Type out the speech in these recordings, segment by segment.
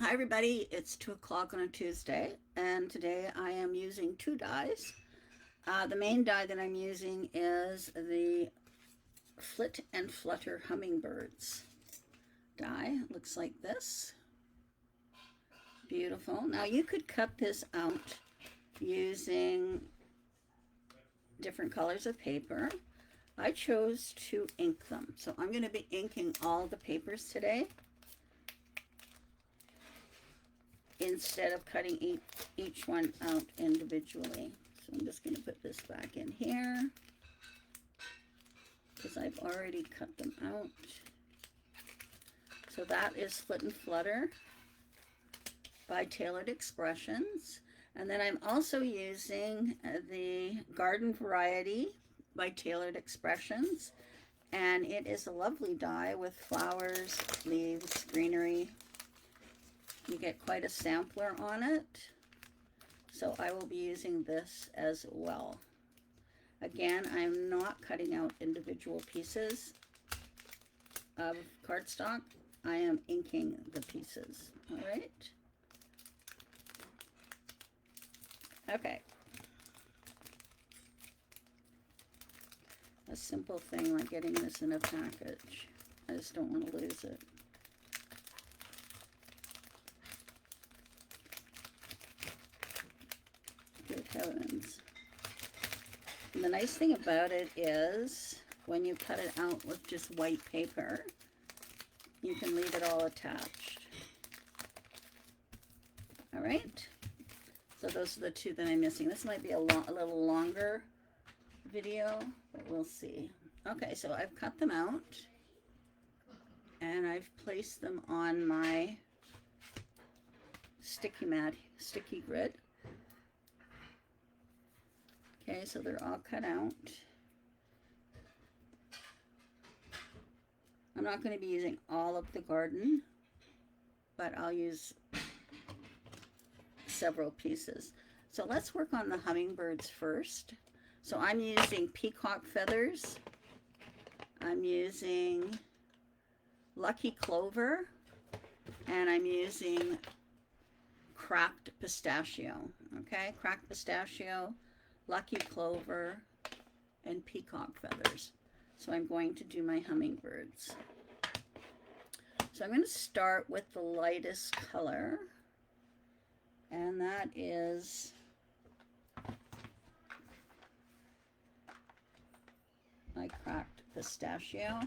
Hi everybody, it's 2 o'clock on a Tuesday, and today I am using two dies. The main die that I'm using is the Flit and Flutter Hummingbirds die. Looks like this. Beautiful. Now you could cut this out using different colors of paper. I chose to ink them, so I'm going to be inking all the papers today, instead of cutting each one out individually. So I'm just going to put this back in here because I've already cut them out. So that is Flit and Flutter by Tailored Expressions. And then I'm also using the Garden Variety by Tailored Expressions. And it is a lovely die with flowers, leaves, greenery. You get quite a sampler on it, so I will be using this as well. Again, I'm not cutting out individual pieces of cardstock. I am inking the pieces. All right. Okay. A simple thing like getting this in a package. I just don't want to lose it. Good heavens. And the nice thing about it is when you cut it out with just white paper, you can leave it all attached. All right. So those are the two that I'm missing. This might be a little longer video, but we'll see. Okay, so I've cut them out and I've placed them on my sticky grid. Okay, so they're all cut out. I'm not going to be using all of the garden, but I'll use several pieces. So let's work on the hummingbirds first. So I'm using peacock feathers. I'm using lucky clover, and I'm using cracked pistachio. Okay, cracked pistachio, lucky clover, and peacock feathers. So I'm going to do my hummingbirds. So I'm going to start with the lightest color, and that is my cracked pistachio.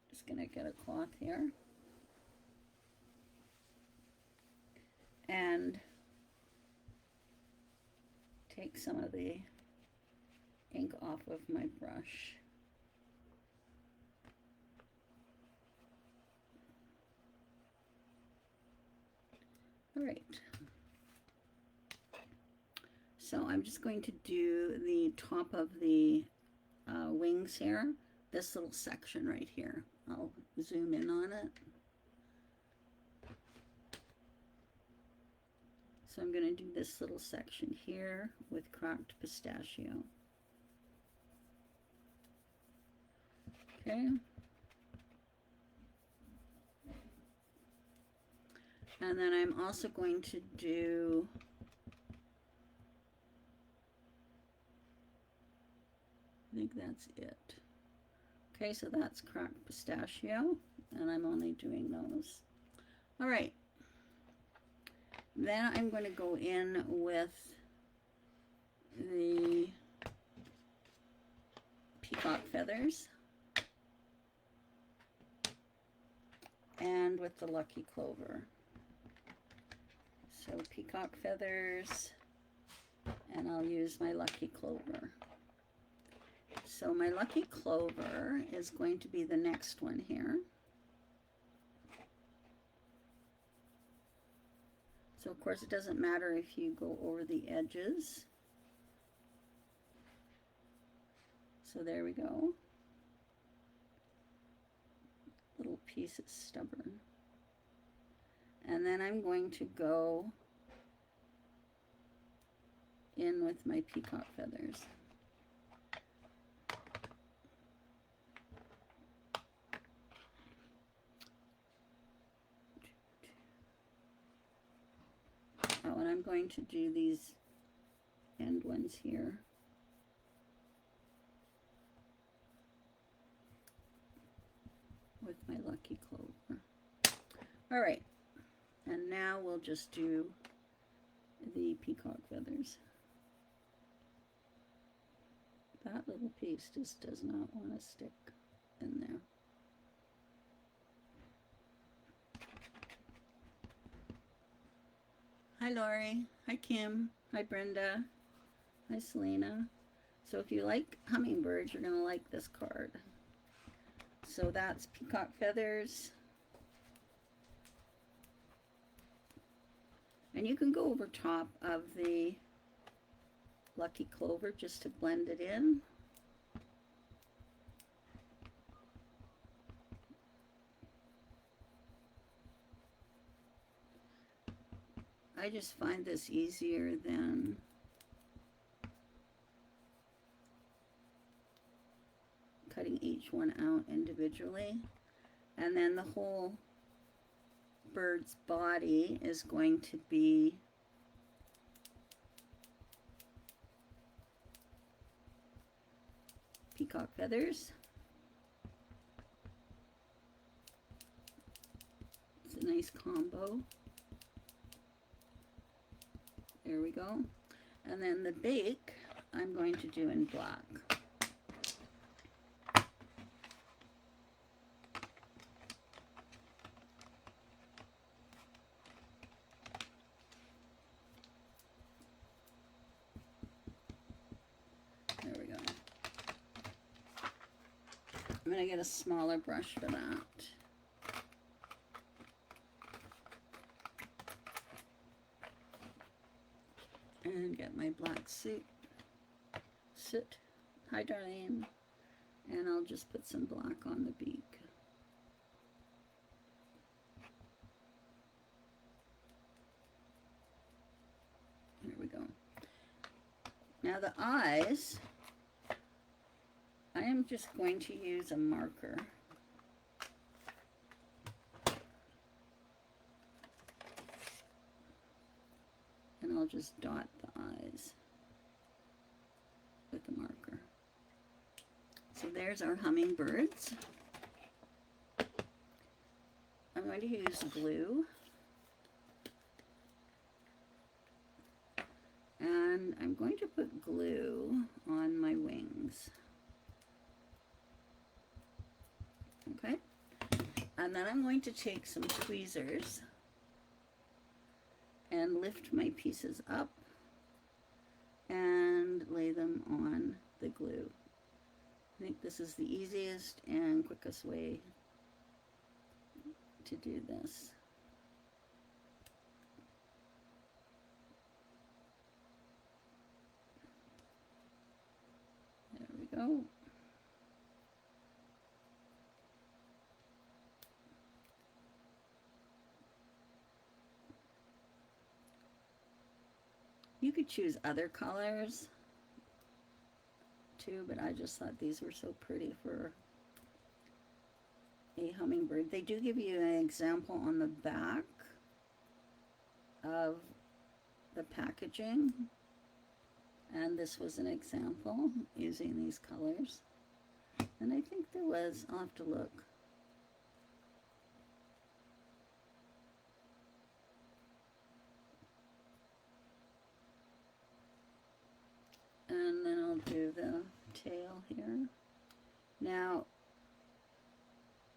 Just going to get a cloth here and take some of the ink off of my brush. All right. So I'm just going to do the top of the wings here, this little section right here. I'll zoom in on it. So I'm going to do this little section here with cracked pistachio. Okay. And then I'm also going to do I think that's it. Okay, so that's cracked pistachio, and I'm only doing those. All right. Then I'm going to go in with the peacock feathers and with the lucky clover. So peacock feathers, and I'll use my lucky clover. So my lucky clover is going to be the next one here. So of course it doesn't matter if you go over the edges. So there we go. Little piece is stubborn. And then I'm going to go in with my peacock feathers. I'm going to do these end ones here. With my lucky clover. All right, and now we'll just do the peacock feathers. That little piece just does not want to stick in there. Hi Lori, hi Kim, hi Brenda, hi Selena. So if you like hummingbirds, you're gonna like this card. So that's peacock feathers. And you can go over top of the lucky clover just to blend it in. I just find this easier than cutting each one out individually. And then the whole bird's body is going to be peacock feathers. It's a nice combo. There we go. And then the beak I'm going to do in black. There we go. I'm going to get a smaller brush for that. And get my black soot. Hi Darlene. And I'll just put some black on the beak. There we go. Now the eyes, I am just going to use a marker. And I'll just dot the eyes with the marker. So there's our hummingbirds. I'm going to use glue. And I'm going to put glue on my wings. Okay? And then I'm going to take some tweezers and lift my pieces up and lay them on the glue. I think this is the easiest and quickest way to do this. There we go. You could choose other colors too, but I just thought these were so pretty for a hummingbird. They do give you an example on the back of the packaging, and this was an example using these colors. And I think there was, I'll have to look. And then I'll do the tail here. Now,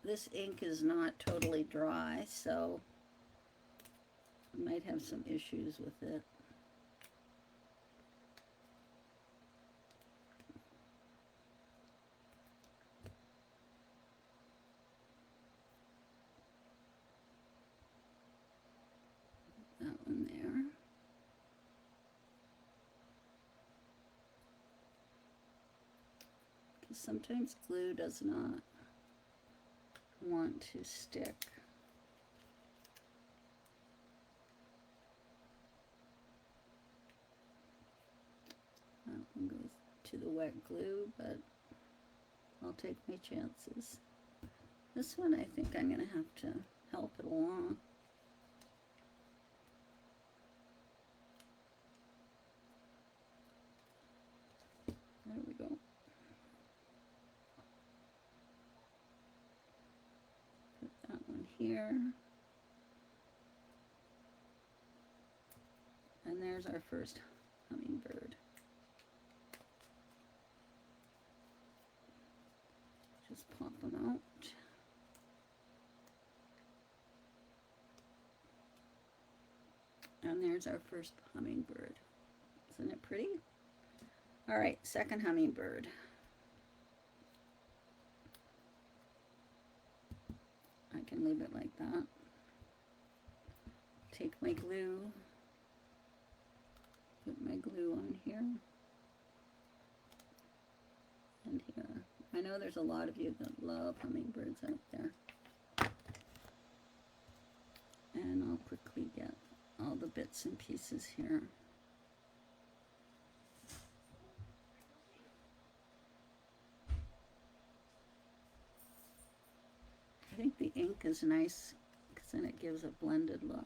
this ink is not totally dry, so I might have some issues with it. That one there. Because sometimes glue does not want to stick. That one goes to the wet glue, but I'll take my chances. This one I think I'm going to have to help it along. here. And there's our first hummingbird. Just pop them out. And there's our first hummingbird. Isn't it pretty? All right, second hummingbird. I can leave it like that. Take my glue, put my glue on here and here. I know there's a lot of you that love hummingbirds out there. And I'll quickly get all the bits and pieces here. I think the ink is nice because then it gives a blended look.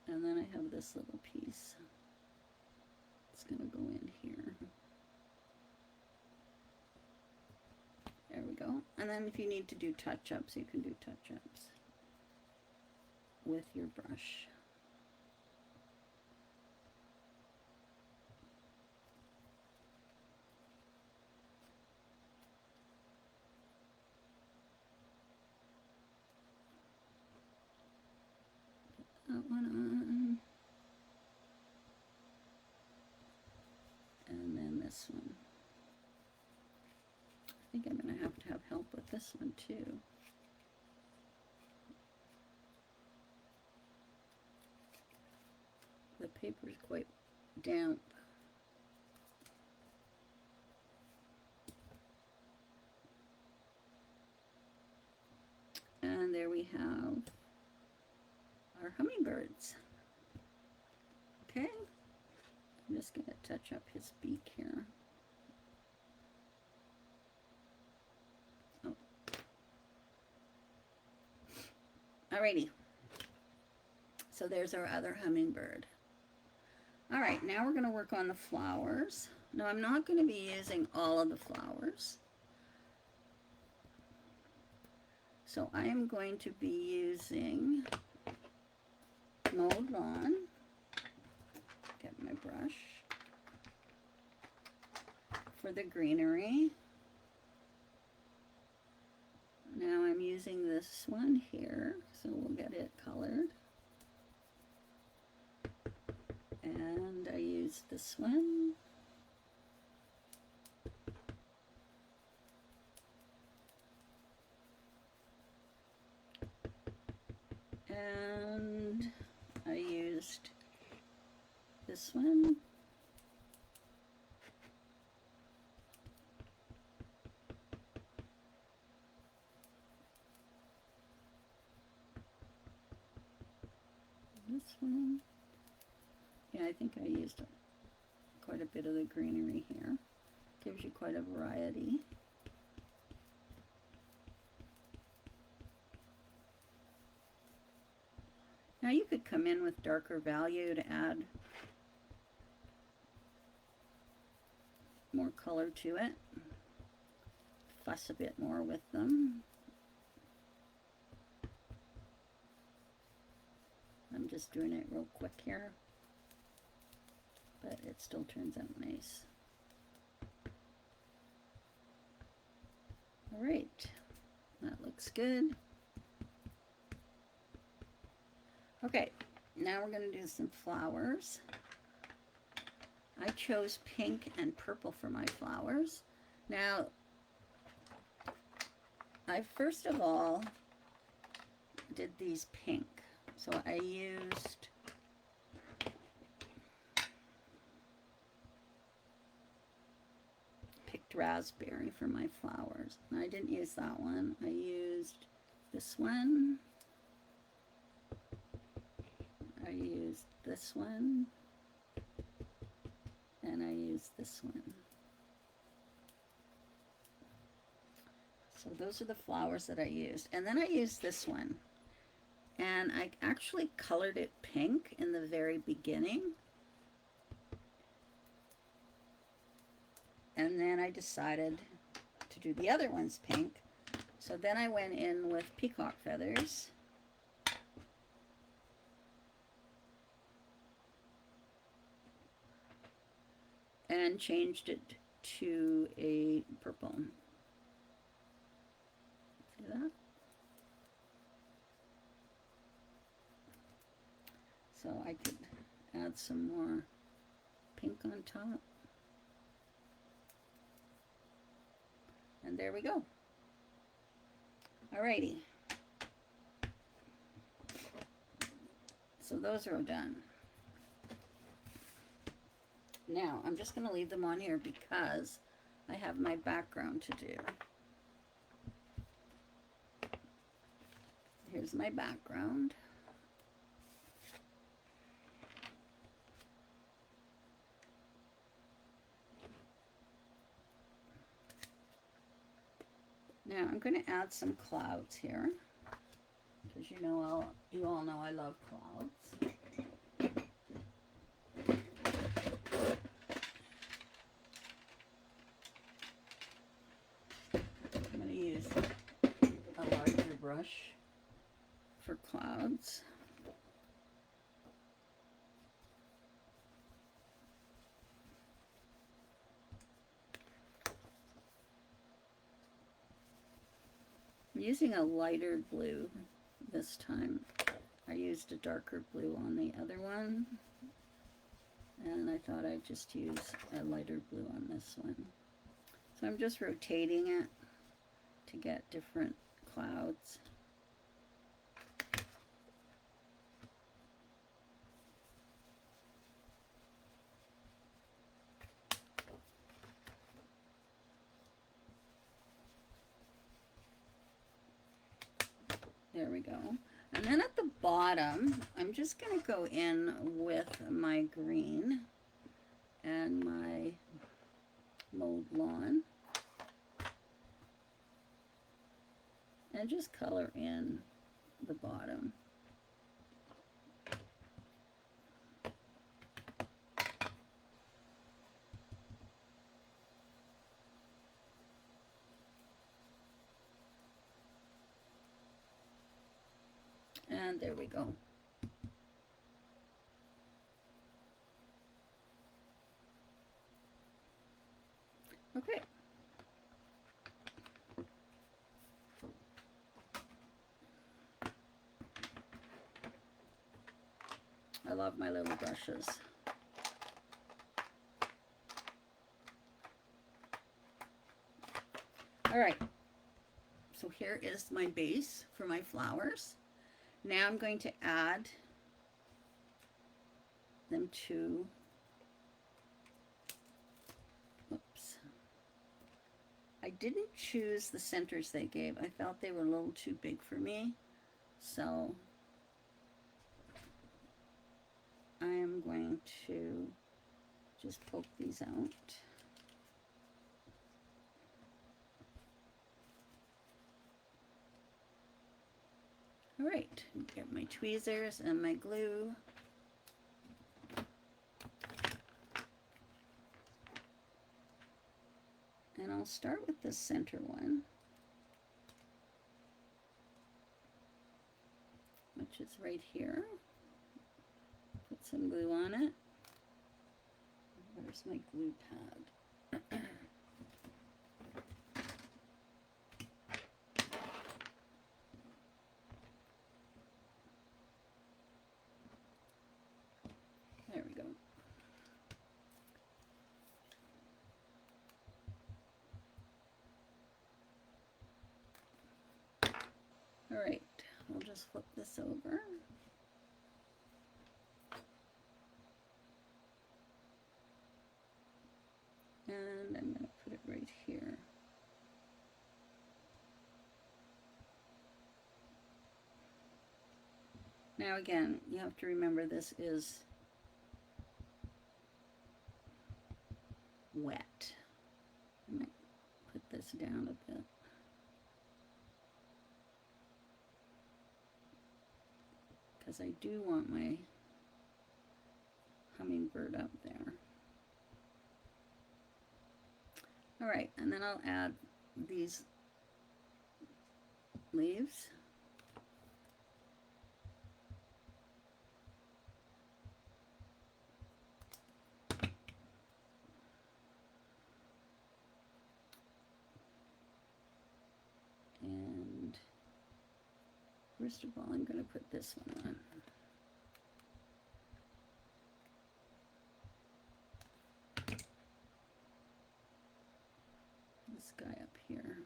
And then I have this little piece. It's going to go in here. There we go. And then if you need to do touch-ups, you can do touch-ups with your brush. Put that one on. And then this one. I think I'm going to have help with this one too. The paper is quite damp. And there we have our hummingbirds. Okay, I'm just going to touch up his beak here. Oh. Alrighty, so there's our other hummingbird. All right, now we're going to work on the flowers. Now I'm not going to be using all of the flowers. So I am going to be using Mowed Lawn. Get my brush for the greenery. Now I'm using this one here, so we'll get it colored. And I use this one. And I used this one. This one. Yeah, I think I used quite a bit of the greenery here. Gives you quite a variety. Now you could come in with darker value to add more color to it. Fuss a bit more with them. I'm just doing it real quick here, but it still turns out nice. All right, that looks good. Okay, now we're going to do some flowers. I chose pink and purple for my flowers. Now, I first of all did these pink. So I used picked raspberry for my flowers. And I didn't use that one. I used this one. I used this one. And I used this one. So those are the flowers that I used. And then I used this one. And I actually colored it pink in the very beginning. And then I decided to do the other ones pink. So then I went in with peacock feathers. And changed it to a purple. See that? So I could add some more pink on top. And there we go. Alrighty. So those are done. Now, I'm just going to leave them on here because I have my background to do. Here's my background. Now, I'm going to add some clouds here because you all know I love clouds. A larger brush for clouds. I'm using a lighter blue this time. I used a darker blue on the other one, and I thought I'd just use a lighter blue on this one. So I'm just rotating it to get different clouds. There we go. And then at the bottom, I'm just going to go in with my green and my mowed lawn. And just color in the bottom. And there we go. Okay. I love my little brushes. All right. So here is my base for my flowers. Now I'm going to add them to, oops. I didn't choose the centers they gave. I felt they were a little too big for me. So I am going to just poke these out. All right, get my tweezers and my glue. And I'll start with the center one, which is right here. Put some glue on it. Where's my glue pad? There we go. All right, we'll just flip this over. And I'm going to put it right here. Now again, you have to remember this is wet. I might put this down a bit. because I do want my hummingbird up there. All right, and then I'll add these leaves. And first of all, I'm going to put this one on. This guy up here.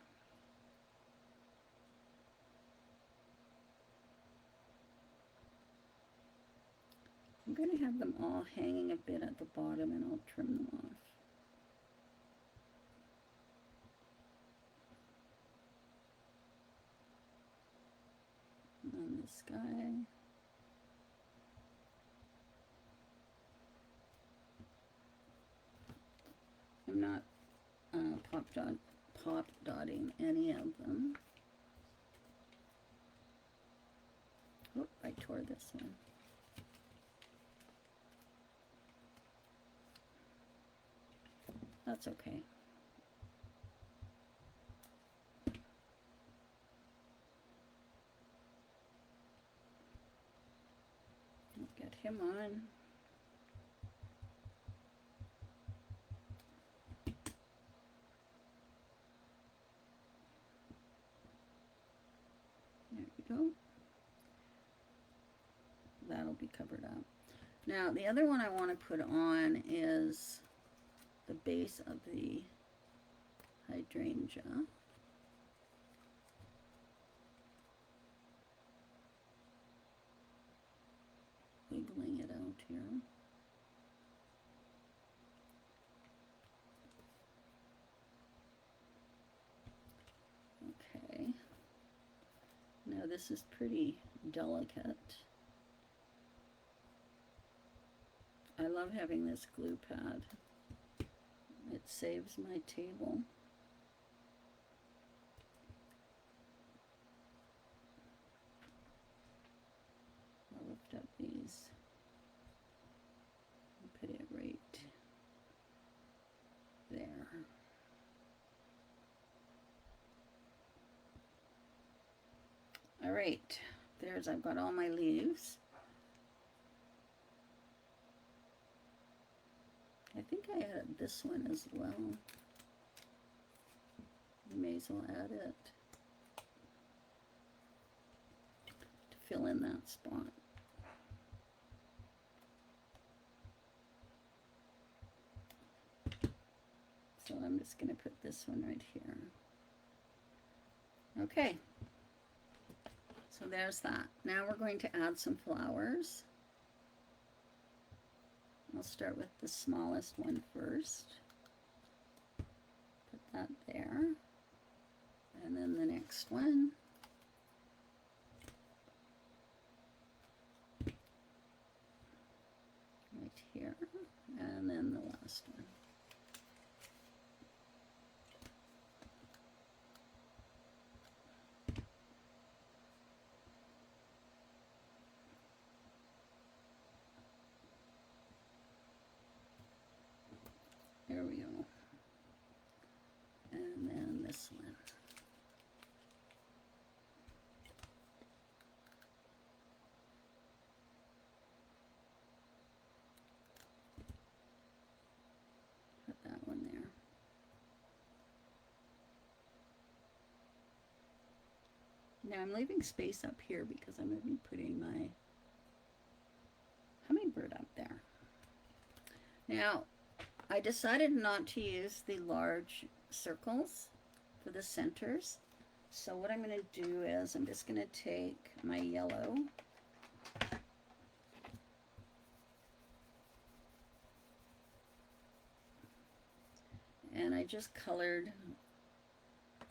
I'm going to have them all hanging a bit at the bottom, and I'll trim them off. And then this guy. I'm not pop dotting any of them. Oh, I tore this one. That's okay. Get him on. There we go. That'll be covered up. Now, the other one I want to put on is the base of the hydrangea. Wiggling it out here. Okay. Now this is pretty delicate. I love having this glue pad. It saves my table. I'll lift up these and put it right there. All right, I've got all my leaves. I think I added this one as well. You may as well add it to fill in that spot. So I'm just going to put this one right here. Okay. So there's that. Now we're going to add some flowers. I'll start with the smallest one first. Put that there. And then the next one. Right here. And then the last one. There we go. And then this one. Put that one there. Now I'm leaving space up here because I'm going to be putting my hummingbird up there. Now, I decided not to use the large circles for the centers. So what I'm going to do is I'm just going to take my yellow and I just colored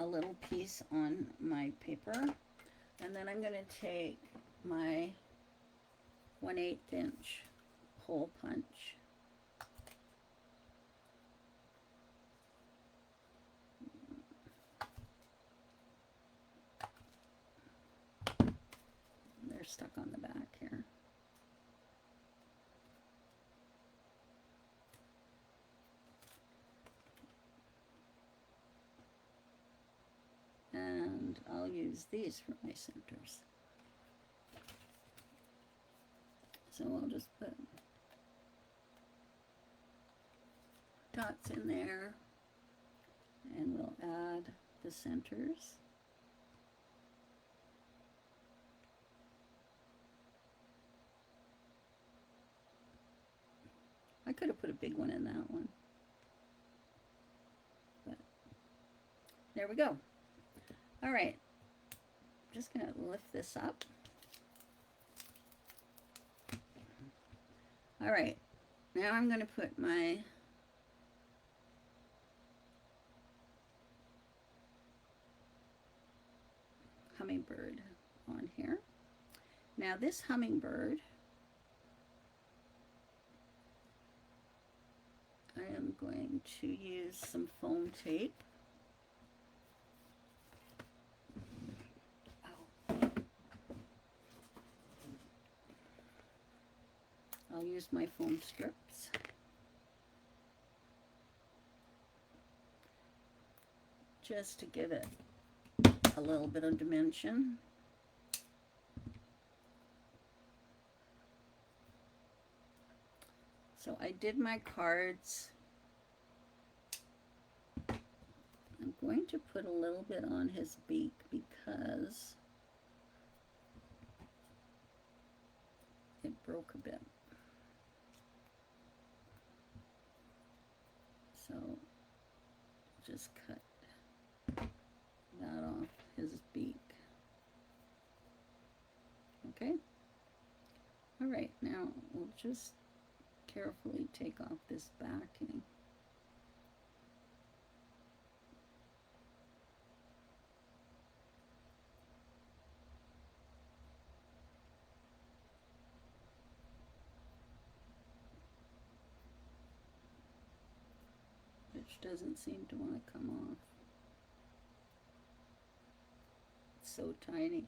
a little piece on my paper, and then I'm going to take my 1/8 inch hole punch. They're stuck on the back here. and I'll use these for my centers. So I'll just put dots in there, and we'll add the centers. I could have put a big one in that one, but there we go. All right, I'm just gonna lift this up. All right, now I'm gonna put my hummingbird on here. Now this hummingbird, I am going to use some foam tape. I'll use my foam strips. Just to give it a little bit of dimension. So I did my cards. I'm going to put a little bit on his beak because it broke a bit. So just cut that off his beak. Okay. All right, now we'll just carefully take off this backing. Which doesn't seem to want to come off. It's so tiny.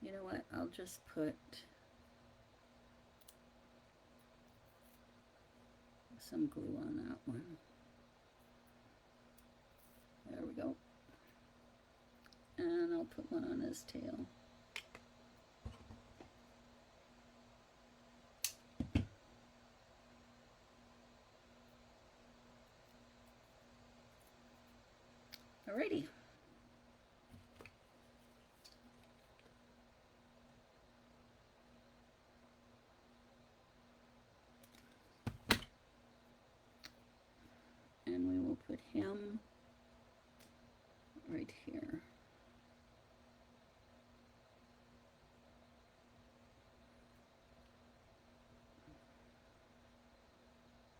You know what? I'll just put some glue on that one. There we go. And I'll put one on his tail. Alrighty. And we will put him right here.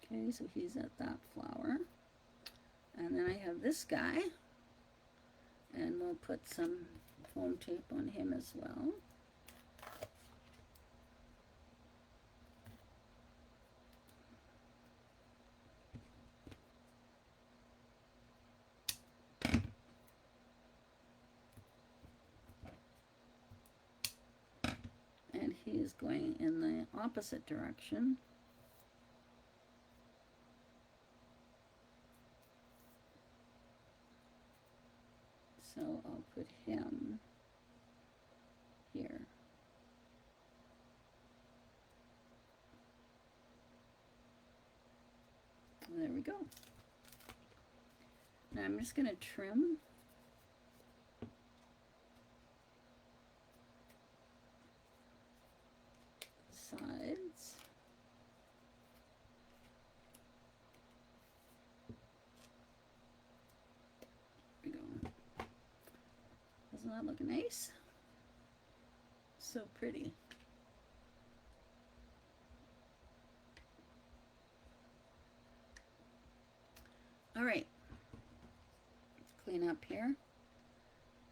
Okay, so he's at that flower. And then I have this guy, and we'll put some foam tape on him as well. And he is going in the opposite direction. So I'll put him here. There we go. Now I'm just going to trim the sides. There we go. Doesn't that look nice? So pretty. All right, clean up here,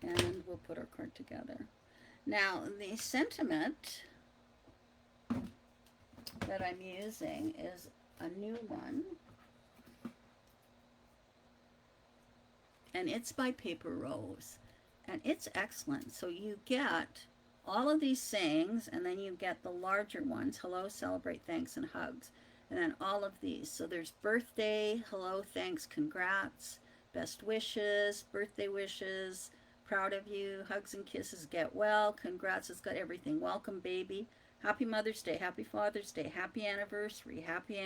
and we'll put our card together. Now, the sentiment that I'm using is a new one, and it's by Paper Rose, and it's excellent. So you get all of these sayings, and then you get the larger ones: hello, celebrate, thanks, and hugs. And then all of these. So there's birthday, hello, thanks, congrats. best wishes, birthday wishes, proud of you, hugs and kisses, get well, congrats, it's got everything. Welcome, baby. Happy Mother's Day, happy Father's Day, happy anniversary, happy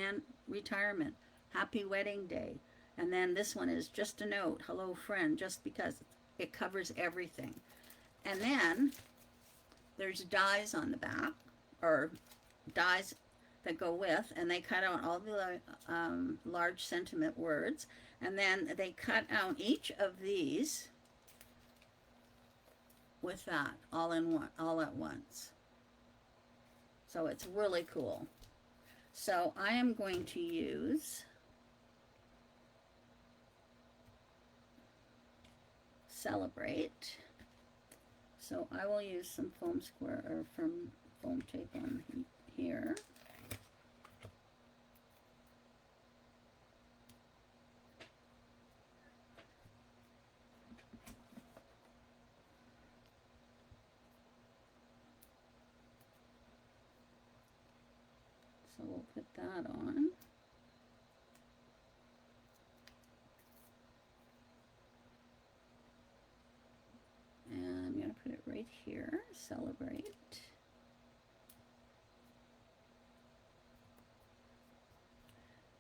retirement, happy wedding day. And then this one is just a note, hello friend, just because it covers everything. And then there's dies on the back, or dies that go with, and they cut out all the large sentiment words, and then they cut out each of these with that all at once. So it's really cool. So I am going to use Celebrate. So I will use some foam square, or from foam tape on here. So we'll put that on. And I'm going to put it right here, Celebrate.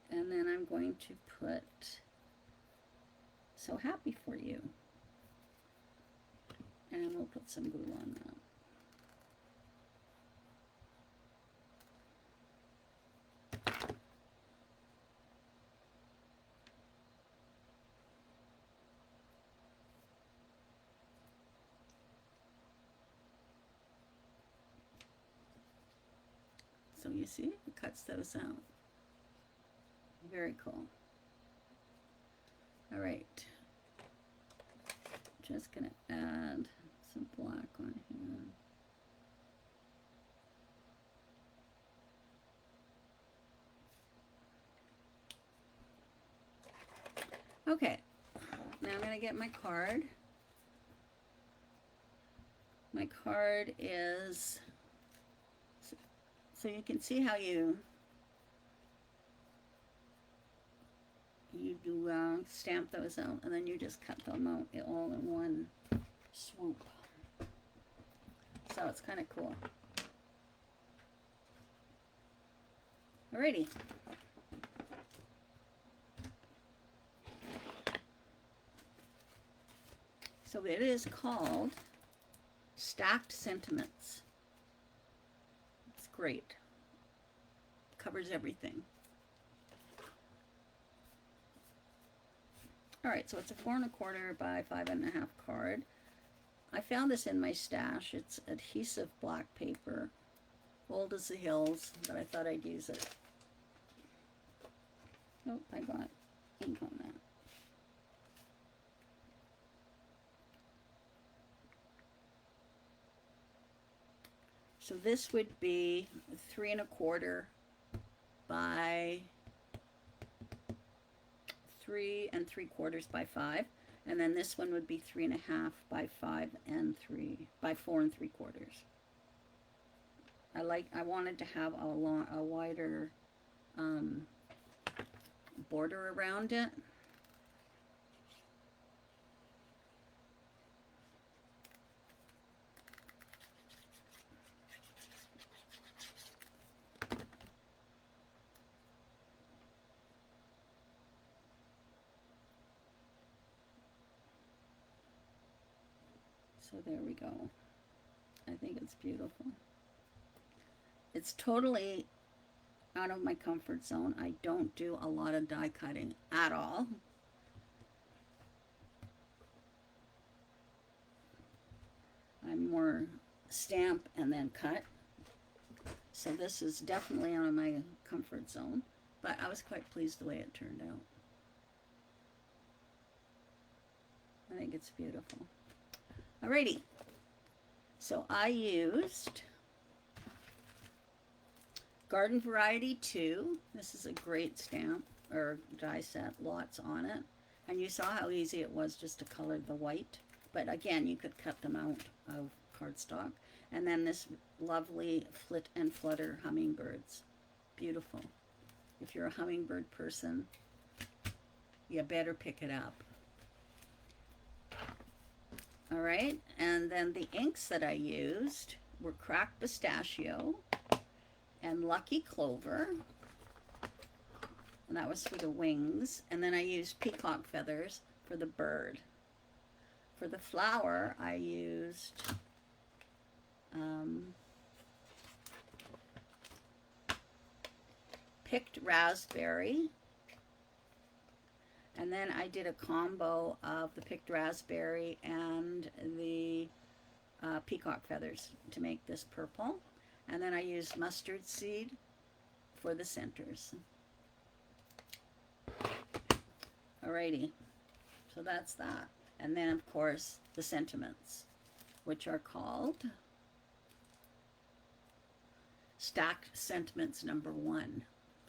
And then I'm going to put So Happy for You. And we'll put some glue on that. So you see, it cuts those out. Very cool. All right. Just gonna add some black on here. Okay, now I'm gonna get my card. My card is, so you can see how you do stamp those out, and then you just cut them out all in one swoop. So it's kind of cool. Alrighty. So it is called Stacked Sentiments. It's great. Covers everything. All right, so it's a 4 1/4 by 5 1/2 card. I found this in my stash. It's adhesive black paper, old as the hills, but I thought I'd use it. Oh, I got ink on that. So this would be 3 1/4 by 3 3/4 by 5, and then this one would be 3 1/2 by 5 and 3 by 4 3/4. I wanted to have a wider border around it. So there we go. I think it's beautiful. It's totally out of my comfort zone. I don't do a lot of die cutting at all. I'm more stamp and then cut. So this is definitely out of my comfort zone, but I was quite pleased the way it turned out. I think it's beautiful. Alrighty, so I used Garden Variety 2. This is a great stamp or die set, lots on it. And you saw how easy it was just to color the white. But again, you could cut them out of cardstock. And then this lovely Flit and Flutter Hummingbirds. Beautiful. If you're a hummingbird person, you better pick it up. All right, and then the inks that I used were Cracked Pistachio and Lucky Clover, and that was for the wings. And then I used peacock feathers for the bird. For the flower, I used picked raspberry, and then I did a combo of the picked raspberry and the peacock feathers to make this purple. And then I used mustard seed for the centers. Alrighty, so that's that. And then of course the sentiments, which are called Stacked Sentiments #1.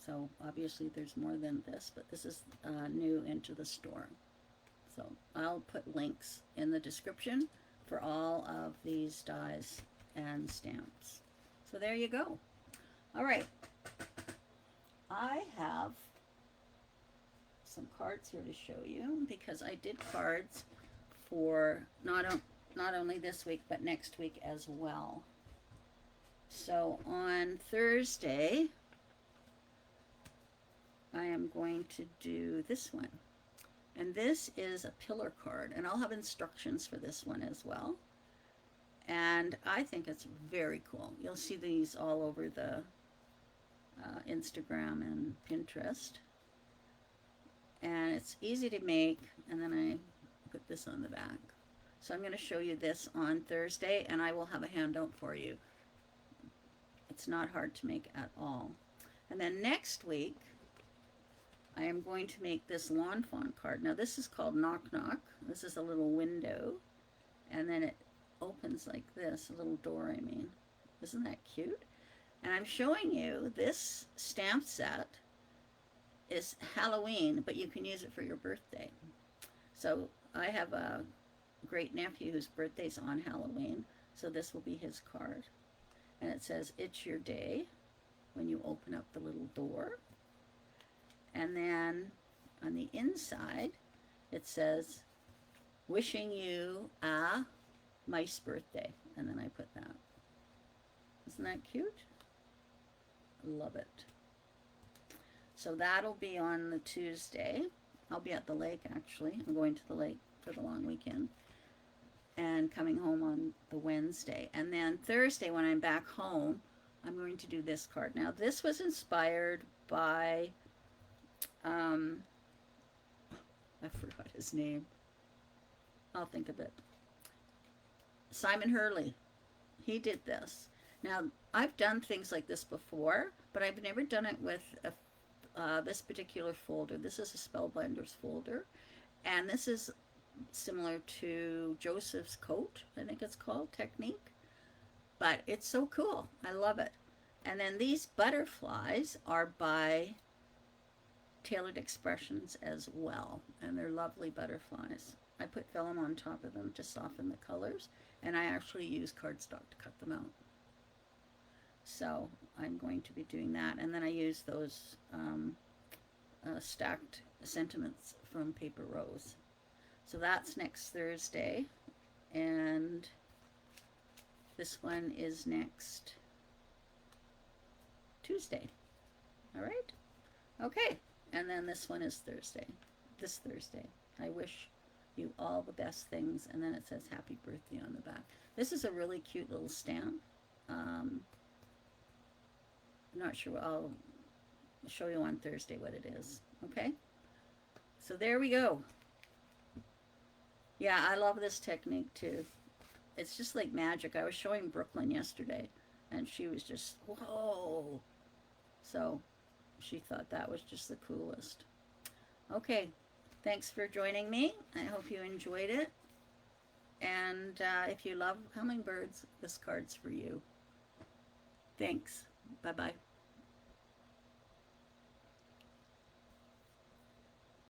So obviously there's more than this, but this is new into the store. So I'll put links in the description for all of these dies and stamps. So there you go. All right. I have some cards here to show you because I did cards for not only this week but next week as well. So on Thursday, I am going to do this one. And this is a pillar card, and I'll have instructions for this one as well. And I think it's very cool. You'll see these all over the Instagram and Pinterest. And it's easy to make, and then I put this on the back. So I'm going to show you this on Thursday, and I will have a handout for you. It's not hard to make at all. And then next week, I am going to make this lawn fawn card. Now this is called Knock Knock. This is a little window, and then it opens like this, a little door, I mean. Isn't that cute? And I'm showing you this stamp set is Halloween, but you can use it for your birthday. So I have a great nephew whose birthday's on Halloween, so this will be his card. And it says, "It's your day," when you open up the little door. And then on the inside, it says, "Wishing you a mice birthday." And then I put that. Isn't that cute? Love it. So that'll be on the Tuesday. I'll be at the lake, actually. I'm going to the lake for the long weekend. And coming home on the Wednesday. And then Thursday, when I'm back home, I'm going to do this card. Now, this was inspired by... I forgot his name. I'll think of it. Simon Hurley. He did this. Now, I've done things like this before, but I've never done it with this particular folder. This is a Spellbinders folder, and this is similar to Joseph's Coat, I think it's called, technique. But it's so cool. I love it. And then these butterflies are by Tailored Expressions as well, and they're lovely butterflies. I put vellum on top of them to soften the colors, and I actually use cardstock to cut them out. So I'm going to be doing that, and then I use those stacked sentiments from Paper Rose. So that's next Thursday, and this one is next Tuesday. All right? Okay. And then this one is Thursday. This Thursday. I wish you all the best things. And then it says happy birthday on the back. This is a really cute little stamp. I'm not sure. I'll show you on Thursday what it is. Okay? So there we go. Yeah, I love this technique too. It's just like magic. I was showing Brooklyn yesterday, and she was just, whoa. So she thought that was just the coolest. Okay, thanks for joining me. I hope you enjoyed it. And if you love hummingbirds, this card's for you. Thanks. Bye-bye.